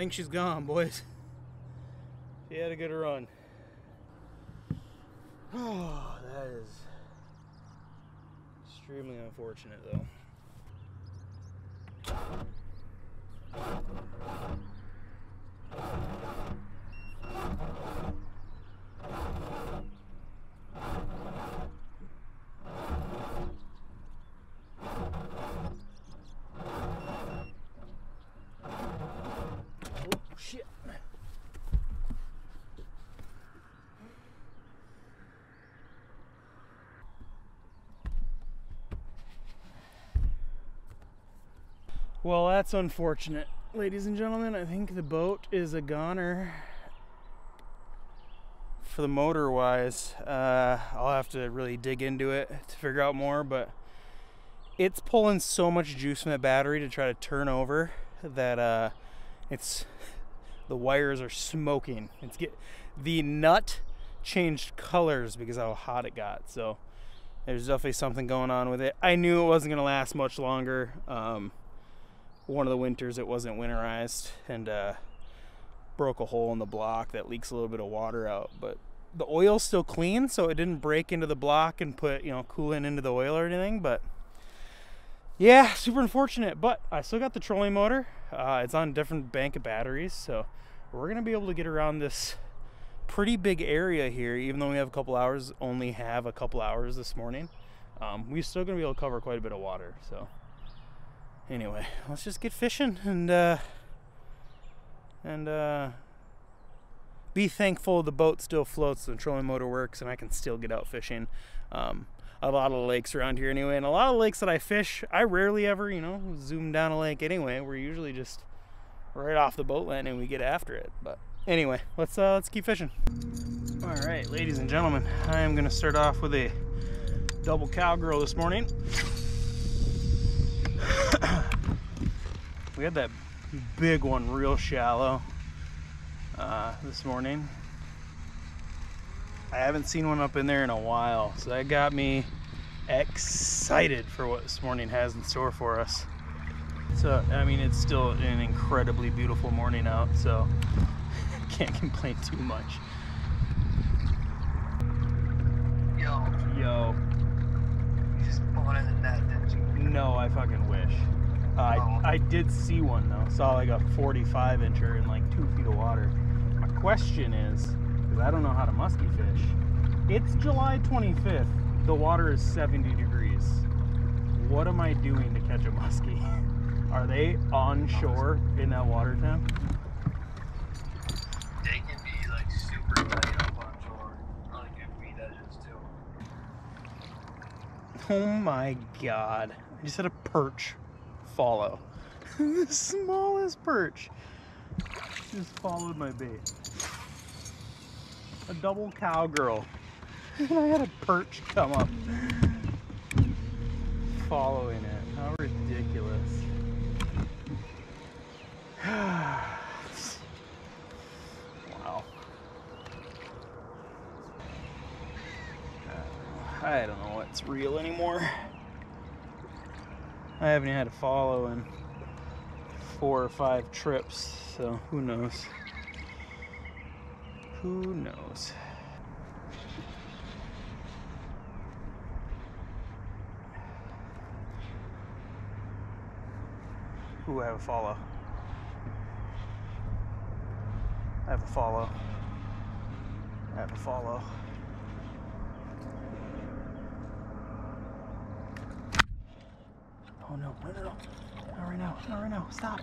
think she's gone, boys. She had a good run. Oh, that is extremely unfortunate, though. Oh, shit. Well, that's unfortunate, ladies and gentlemen. I think the boat is a goner. For the motor wise, I'll have to really dig into it to figure out more, but it's pulling so much juice from that battery to try to turn over that the wires are smoking. The nut changed colors because of how hot it got, so there's definitely something going on with it. I knew it wasn't going to last much longer. One of the winters it wasn't winterized and broke a hole in the block that leaks a little bit of water out, but the oil's still clean, so it didn't break into the block and put, you know, coolant into the oil or anything. But yeah, super unfortunate, but I still got the trolling motor. It's on a different bank of batteries, so we're gonna be able to get around this pretty big area here, even though we have a couple hours, only have a couple hours this morning. We're still gonna be able to cover quite a bit of water. So anyway, let's just get fishing and be thankful the boat still floats, the trolling motor works, and I can still get out fishing. A lot of lakes around here anyway, and a lot of lakes that I fish, I rarely ever, you know, zoom down a lake anyway. We're usually just right off the boat landing and we get after it. But anyway, let's keep fishing. All right, ladies and gentlemen, I am gonna start off with a double cowgirl this morning. We had that big one real shallow this morning. I haven't seen one up in there in a while, so that got me excited for what this morning has in store for us. So I mean, it's still an incredibly beautiful morning out, so can't complain too much. Yo, you just pulled in the net, didn't you? No, I fucking wish. I did see one though. Saw like a 45 incher in like 2 feet of water. My question is, because I don't know how to musky fish. It's July 25th. The water is 70 degrees. What am I doing to catch a musky? Are they on shore in that water temp? They can be like super light up on shore, like if weed edges too. Oh my god. I just had a perch follow. The smallest perch just followed my bait. A double cowgirl. And I had a perch come up following it. How ridiculous. Wow. I don't know what's real anymore. I haven't had a follow in 4 or 5 trips, so who knows? Who knows? Ooh, I have a follow. I have a follow. I have a follow. Oh no, no, no, no. Not right now, not right now. Stop.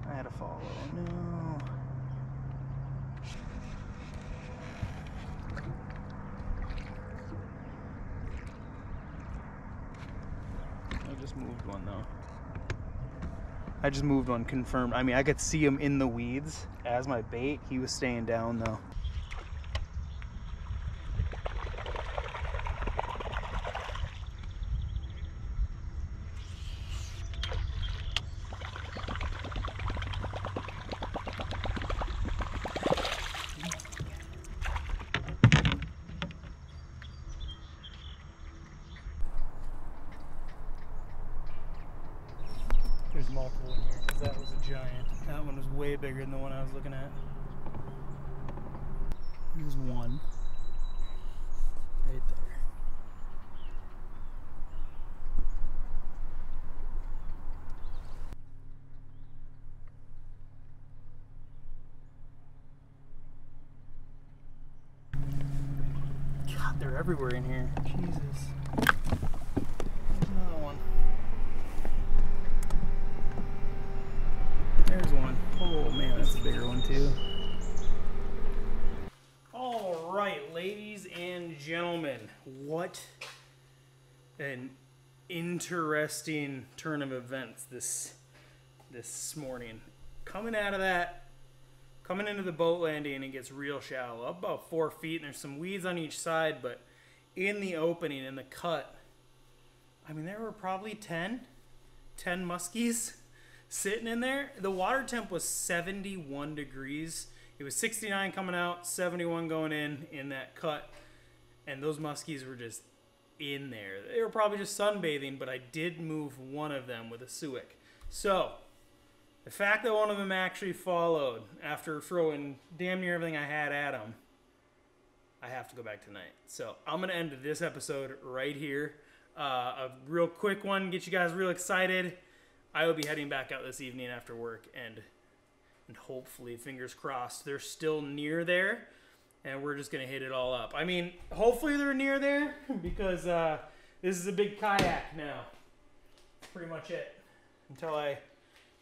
I had a follow. No. I just moved one though. I just moved one, confirmed. I mean, I could see him in the weeds as my bait. He was staying down though. multiple in here because that was a giant. That one was way bigger than the one I was looking at. There's one right there. God, they're everywhere in here. Jesus. There's another one. There's one. Oh man, that's a bigger one too. All right, ladies and gentlemen, what an interesting turn of events this morning. Coming out of that, coming into the boat landing, it gets real shallow, up about 4 feet, and there's some weeds on each side, but in the opening, in the cut, I mean, there were probably 10 muskies sitting in there. The water temp was 71 degrees. It was 69 coming out, 71 going in that cut, and those muskies were just in there. They were probably just sunbathing, but I did move one of them with a suic. So the fact that one of them actually followed after throwing damn near everything I had at him, I have to go back tonight. So I'm going to end this episode right here. A real quick one, get you guys real excited. I will be heading back out this evening after work, and hopefully, fingers crossed, they're still near there, and we're just going to hit it all up. I mean, hopefully they're near there, because this is a big kayak now. That's pretty much it. Until I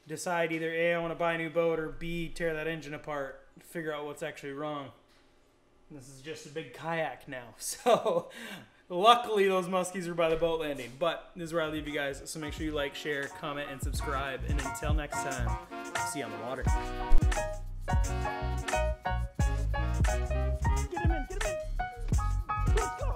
decide either A, I want to buy a new boat, or B, tear that engine apart, figure out what's actually wrong. This is just a big kayak now. So luckily those muskies are by the boat landing. But this is where I leave you guys. So make sure you like, share, comment, and subscribe. And until next time, I'll see you on the water. Get him in, get him in. Let's go.